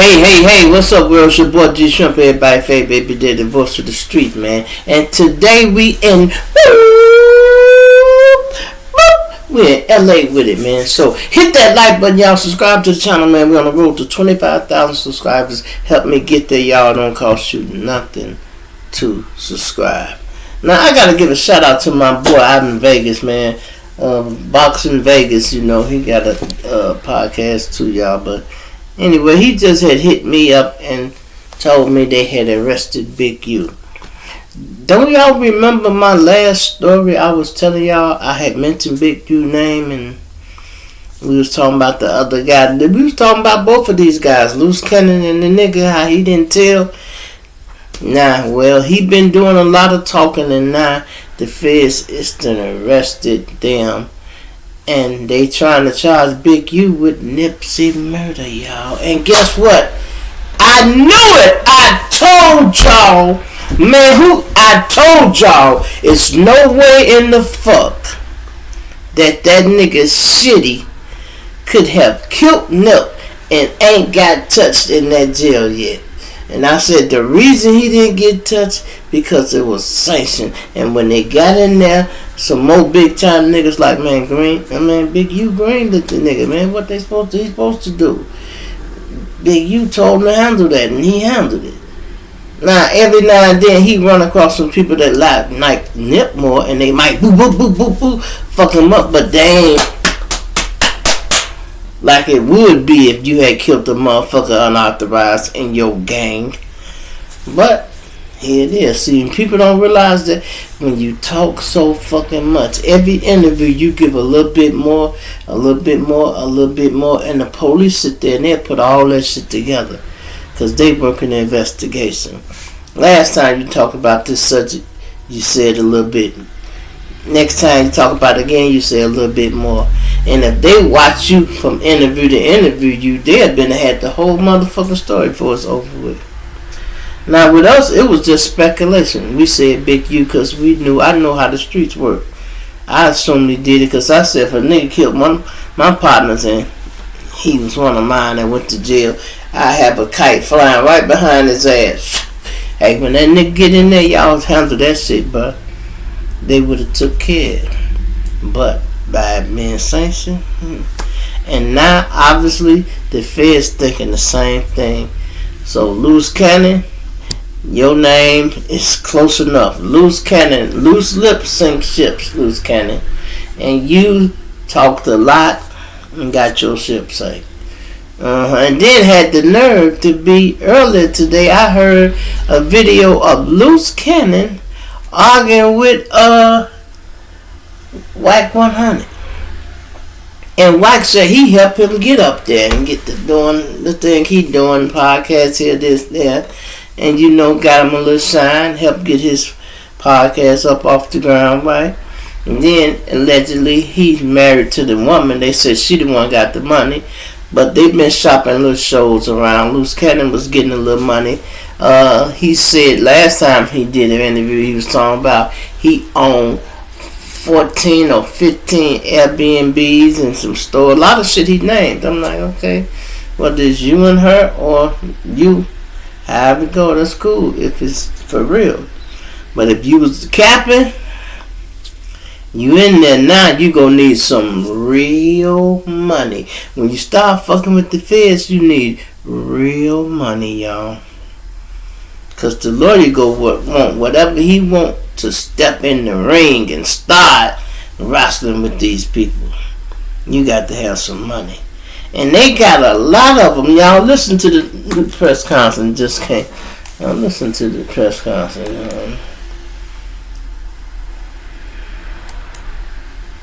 Hey, what's up, world? It's your boy G Shrimp, everybody, fake baby, did the voice of the street, man. And today we're in LA with it, man. So hit that like button, y'all. Subscribe to the channel, man. We're on the road to 25,000 subscribers. Help me get there, y'all. Don't cost you nothing to subscribe. Now, I gotta give a shout out to my boy out in Vegas, man. Boxing Vegas, you know, he got a podcast too, y'all. But anyway, he just had hit me up and told me they had arrested Big U. Don't y'all remember my last story I was telling y'all? I had mentioned Big U name and we was talking about the other guy. We was talking about both of these guys, Loose Cannon and the nigga, how he didn't tell. Well, he been doing a lot of talking and now the feds is done arrested them. And they trying to charge Big U with Nipsey murder, y'all. And guess what? I knew it. I told y'all. Man, I told y'all. It's no way in the fuck that nigga Shitty could have killed Nip and ain't got touched in that jail yet. And I said the reason he didn't get touched because it was sanctioned. And when they got in there, some more big time niggas like Big U Green looked the nigga, man. What he's supposed to do? Big U told him to handle that, and he handled it. Now every now and then he run across some people that like Nip more, and they might boo fuck him up, but they ain't like it would be if you had killed a motherfucker unauthorized in your gang. But here it is. See, people don't realize that when you talk so fucking much, every interview you give a little bit more, and the police sit there and they put all that shit together because they work in the investigation. Last time you talk about this subject, you said a little bit. Next time you talk about it again, you say a little bit more. And if they watch you from interview to interview, they'd been had the whole motherfucking story before it's over with. Now with us, it was just speculation. We said Big U because I know how the streets work. I assumed he did it because I said if a nigga killed one of my partners and he was one of mine and went to jail, I have a kite flying right behind his ass. Hey, when that nigga get in there, y'all handle that shit, but they would have took care. But by being sanctioned, and now obviously the feds thinking the same thing. So Loose Cannon, your name is close enough. Loose Cannon, loose lips sink ships, Loose Cannon. And you talked a lot and got your ship sank. And then had the nerve to be earlier today. I heard a video of Loose Cannon arguing with Wack 100. And Wack said he helped him get up there and get doing the thing he doing, podcast here, this, there. And got him a little shine, helped get his podcast up off the ground, right? And then allegedly he's married to the woman. They said she the one got the money. But they've been shopping little shows around. Loose Cannon was getting a little money. He said last time he did an interview, he was talking about he owned 14 or 15 Airbnbs and some stores. A lot of shit he named. I'm like, okay, whether it's you and her or you, however it go, that's cool if it's for real. But if you was capping, you in there now, you gonna need some real money. When you start fucking with the feds, you need real money, y'all. Because the lawyer want whatever he want to step in the ring and start wrestling with these people. You got to have some money. And they got a lot of them, y'all. Listen to the press conference. Just can't. Listen to the press conference.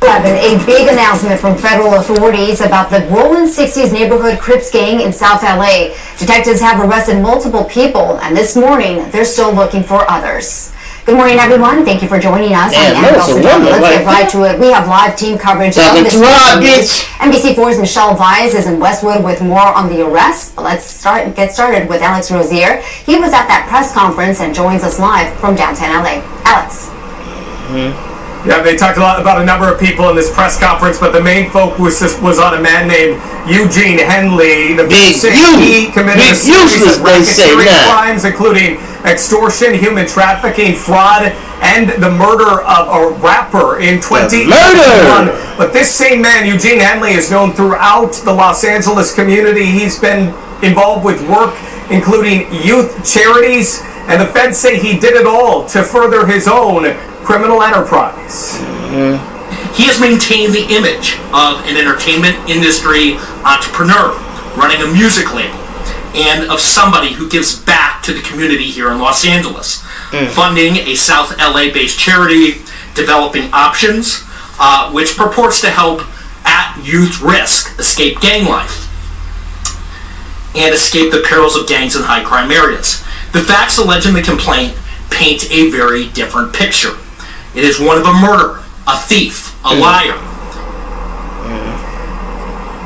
A big announcement from federal authorities about the Rolling 60s neighborhood Crips gang in South LA. Detectives have arrested multiple people, and this morning they're still looking for others. Good morning, everyone. Thank you for joining us. I'm Annabelle Sedona. Let's get right to it. We have live team coverage of this news. NBC4's Michelle Vise is in Westwood with more on the arrest. Let's get started with Alex Rozier. He was at that press conference and joins us live from downtown LA. Alex. Yeah, they talked a lot about a number of people in this press conference, but the main focus was on a man named Eugene Henley. The he committed a series of racketeering crimes, including extortion, human trafficking, fraud, and the murder of a rapper in 2021. But this same man, Eugene Henley, is known throughout the Los Angeles community. He's been involved with work including youth charities, and the feds say he did it all to further his own criminal enterprise. He has maintained the image of an entertainment industry entrepreneur running a music label and of somebody who gives back to the community here in Los Angeles, funding a South LA based charity, developing Options, which purports to help at youth risk escape gang life and escape the perils of gangs in high crime areas. The facts alleged in the complaint paint a very different picture. It is one of a murderer, a thief, a liar.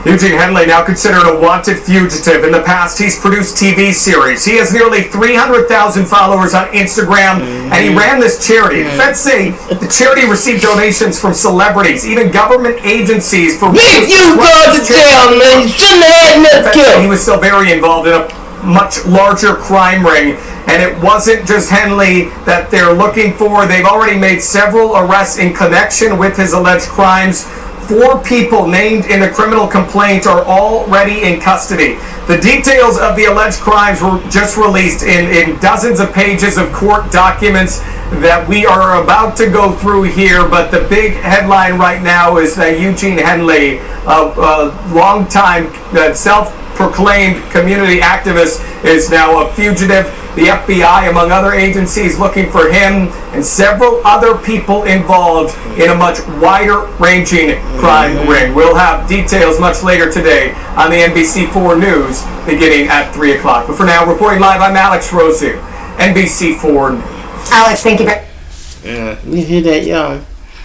Eugene Henley, now considered a wanted fugitive. In the past, he's produced TV series. He has nearly 300,000 followers on Instagram, and he ran this charity. Feds say the charity received donations from celebrities, even government agencies. For Big you go to jail, man. You shouldn't have had nothing. He was still very involved in a much larger crime ring, and it wasn't just Henley that they're looking for. They've already made several arrests in connection with his alleged crimes. 4 people named in the criminal complaint are already in custody. The details of the alleged crimes were just released in dozens of pages of court documents that we are about to go through here, but the big headline right now is that Eugene Henley, a longtime self-proclaimed community activist, is now a fugitive. The FBI, among other agencies, looking for him and several other people involved in a much wider-ranging crime ring. We'll have details much later today on the NBC4 News, beginning at 3 o'clock. But for now, reporting live, I'm Alex Rosu, NBC4 News. Alex, thank you very much. You hear that, y'all?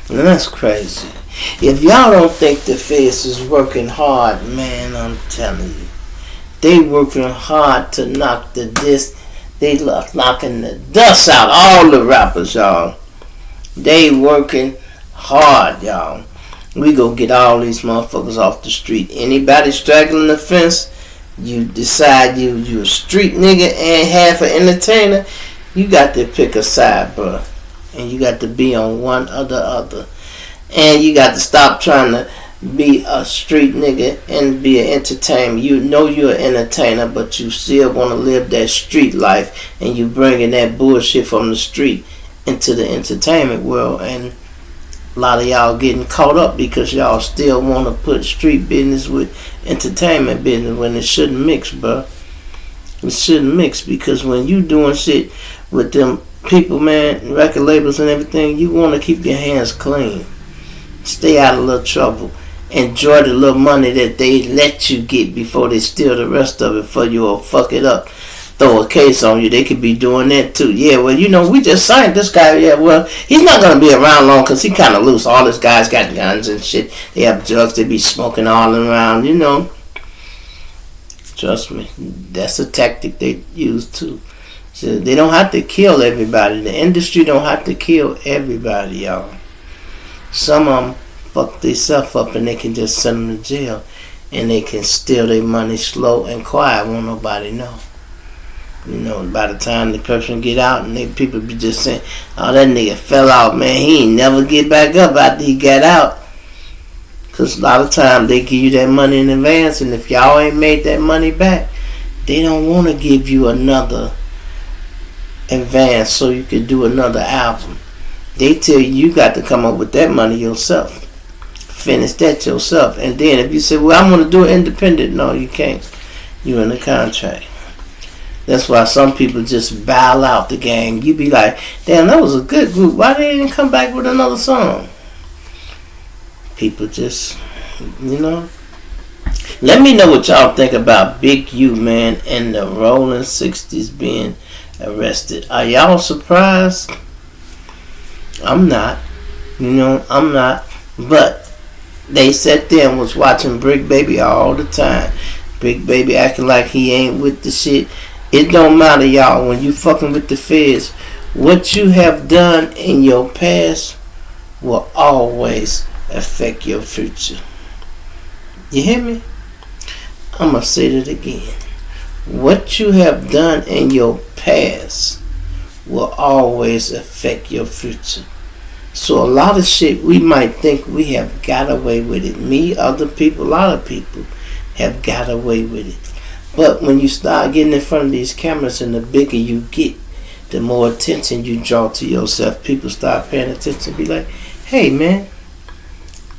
That's crazy. If y'all don't think the feds is working hard, man, I'm telling you. They working hard to knock the disc. They knocking the dust out all the rappers, y'all. They working hard, y'all. We go get all these motherfuckers off the street. Anybody straggling the fence, you decide you a street nigga and half an entertainer, you got to pick a side, bro. And you got to be on one or the other. And you got to stop trying to be a street nigga and be an entertainer. You know you're an entertainer, but you still want to live that street life, and you bringing that bullshit from the street into the entertainment world. And a lot of y'all getting caught up because y'all still want to put street business with entertainment business when it shouldn't mix, bro. It shouldn't mix, because when you doing shit with them people, man, record labels and everything, you want to keep your hands clean. Stay out of little trouble. Enjoy the little money that they let you get before they steal the rest of it for you or fuck it up. Throw a case on you. They could be doing that too. Yeah, well, you know, we just signed this guy. Yeah, well, he's not going to be around long because he kind of loose. All these guys got guns and shit. They have drugs. They be smoking all around, you know. Trust me. That's a tactic they use too. So they don't have to kill everybody. The industry don't have to kill everybody, y'all. Some of them fuck themselves up and they can just send them to jail, and they can steal their money slow and quiet, won't nobody know. You know, by the time the person get out, and people be just saying, oh, that nigga fell out, man, he ain't never get back up after he got out. Because a lot of times they give you that money in advance, and if y'all ain't made that money back, they don't want to give you another advance so you can do another album. They tell you got to come up with that money yourself. Finish that yourself. And then if you say, well, I'm going to do it independent, no, you can't. You're in a contract. That's why some people just bail out the game. You be like, damn, that was a good group. Why they didn't come back with another song? People just, you know. Let me know what y'all think about Big U, man, and the Rolling 60s being arrested. Are y'all surprised? I'm not. You know, I'm not. But they sat there and was watching Brick Baby all the time. Brick Baby acting like he ain't with the shit. It don't matter, y'all, when you fucking with the feds. What you have done in your past will always affect your future. You hear me? I'm going to say that again. What you have done in your past will always affect your future. So a lot of shit we might think we have got away with it. Me, other people, a lot of people have got away with it. But when you start getting in front of these cameras and the bigger you get, the more attention you draw to yourself. People start paying attention. Be like, hey man,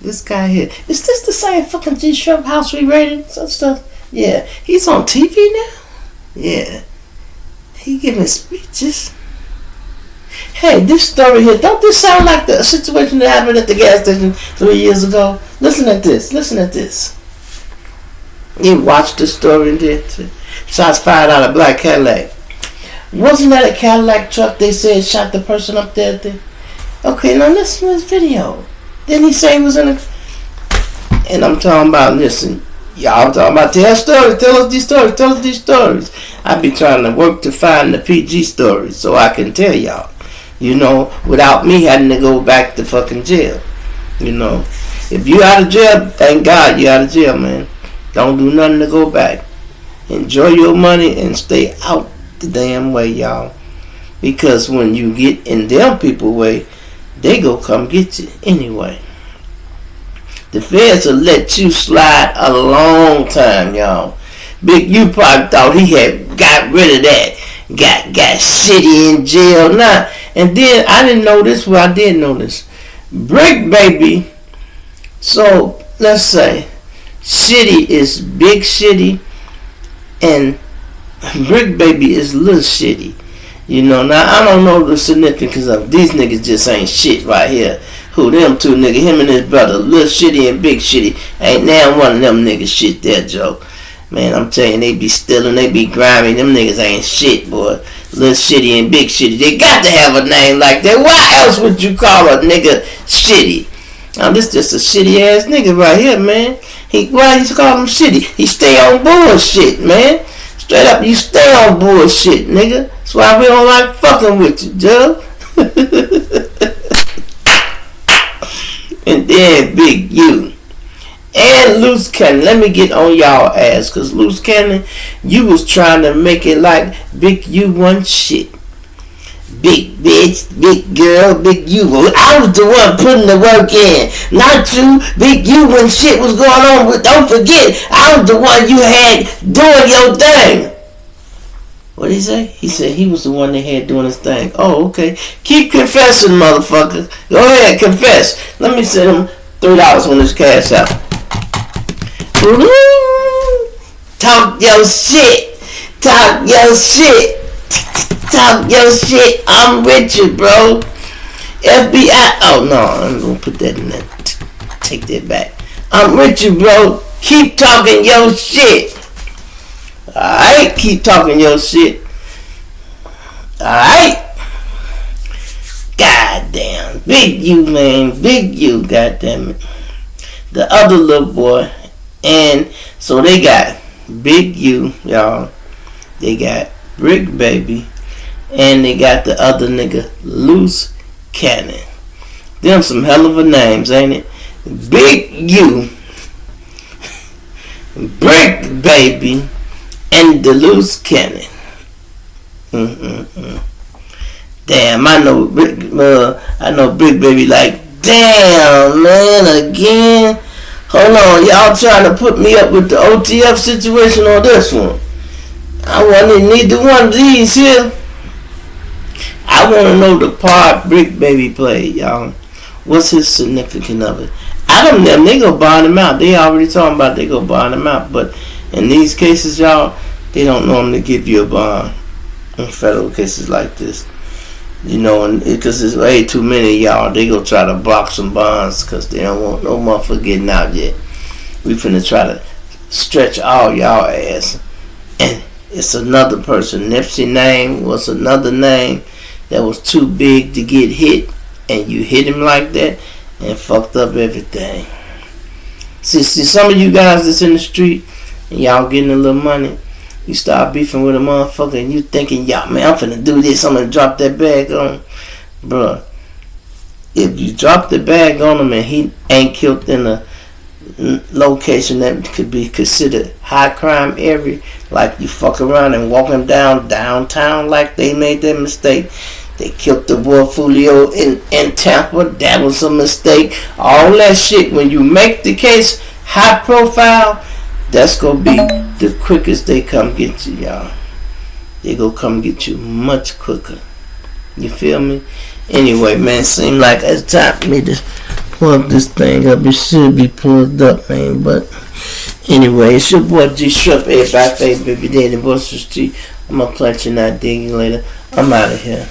this guy here, is this the same fucking G Shrimp house we raided? Such stuff. Yeah, he's on TV now. Yeah, he giving speeches. Hey, this story here, don't this sound like the situation that happened at the gas station 3 years ago? Listen at this. Listen at this. You watched the story and did. Shots fired out of black Cadillac. Wasn't that a Cadillac truck they said shot the person up there? Okay, now listen to this video. Then he say he was in a... And I'm talking about, listen, y'all talking about tell stories, tell us these stories, tell us these stories. I be trying to work to find the PG stories so I can tell y'all. You know, without me having to go back to fucking jail. You know, if you out of jail, thank God you out of jail, man. Don't do nothing to go back. Enjoy your money and stay out the damn way, y'all. Because when you get in them people's way, they go come get you anyway. The feds will let you slide a long time, y'all. Big U probably thought he had got rid of that. Got shitty in jail now. And then I didn't know this, well I did know this. Brick Baby, so let's say Shitty is Big Shitty and Brick Baby is Little Shitty. You know, now I don't know the significance of these niggas just ain't shit right here. Who them two niggas, him and his brother, Little Shitty and Big Shitty, ain't now one of them niggas shit there, Joe. Man, I'm telling you, they be stealing, they be grimy, them niggas ain't shit, boy. Little Shitty and Big Shitty, they got to have a name like that. Why else would you call a nigga Shitty? Now this just a shitty ass nigga right here, man. Why you call him Shitty? He stay on bullshit, man. Straight up, you stay on bullshit, nigga. That's why we don't like fucking with you, Joe. And then Big U. And Loose Cannon. Let me get on y'all ass. Because Loose Cannon, you was trying to make it like Big U one shit. Big bitch, big girl, Big U. I was the one putting the work in. Not you, Big U, when shit was going on. But don't forget, I was the one you had doing your thing. What did he say? He said he was the one they had doing his thing. Oh, okay. Keep confessing, motherfucker. Go ahead, confess. Let me send him $3 on this cash out. Talk your shit. Talk your shit. Talk your shit. I'm with you, bro. FBI. Oh, no. I'm going to put that in there. Take that back. I'm with you, bro. Keep talking your shit. Alright? Keep talking your shit. Alright? Goddamn. Big U, man. Big U, goddamn it. The other little boy. And so they got Big U, y'all. They got Brick Baby. And they got the other nigga, Loose Cannon. Them some hell of a names, ain't it? Big U, Brick Baby, and the Loose Cannon. Damn, I know Brick Baby like, damn, man, again. Hold on, y'all trying to put me up with the OTF situation on this one. I want in neither one of these here. I want to know the part Brick Baby played, y'all. What's his significance of it? I don't know. They go bond him out. They already talking about they go bond him out. But in these cases, y'all, they don't normally give you a bond in federal cases like this. You know, because there's way too many of y'all. They go try to block some bonds because they don't want no motherfucker getting out yet. We finna try to stretch all y'all ass. And it's another person. Nipsey name was another name that was too big to get hit, and you hit him like that and fucked up everything. See, some of you guys that's in the street and y'all getting a little money, you start beefing with a motherfucker and you thinking, y'all, man, I'm finna do this, I'm gonna drop that bag on. Bruh, if you drop the bag on him and he ain't killed in a location that could be considered high crime area, like you fuck around and walk him downtown like they made that mistake. They killed the boy Julio in Tampa. That was a mistake. All that shit, when you make the case high profile, that's gonna be the quickest they come get you, y'all. They gonna come get you much quicker. You feel me? Anyway, man, seem like it's time for me to pull up this thing up. It should be pulled up, man. But anyway, it's your boy G Shup, everybody, baby daddy, Buster Street. I'm gonna punch you and I'll dig you later. I'm out of here.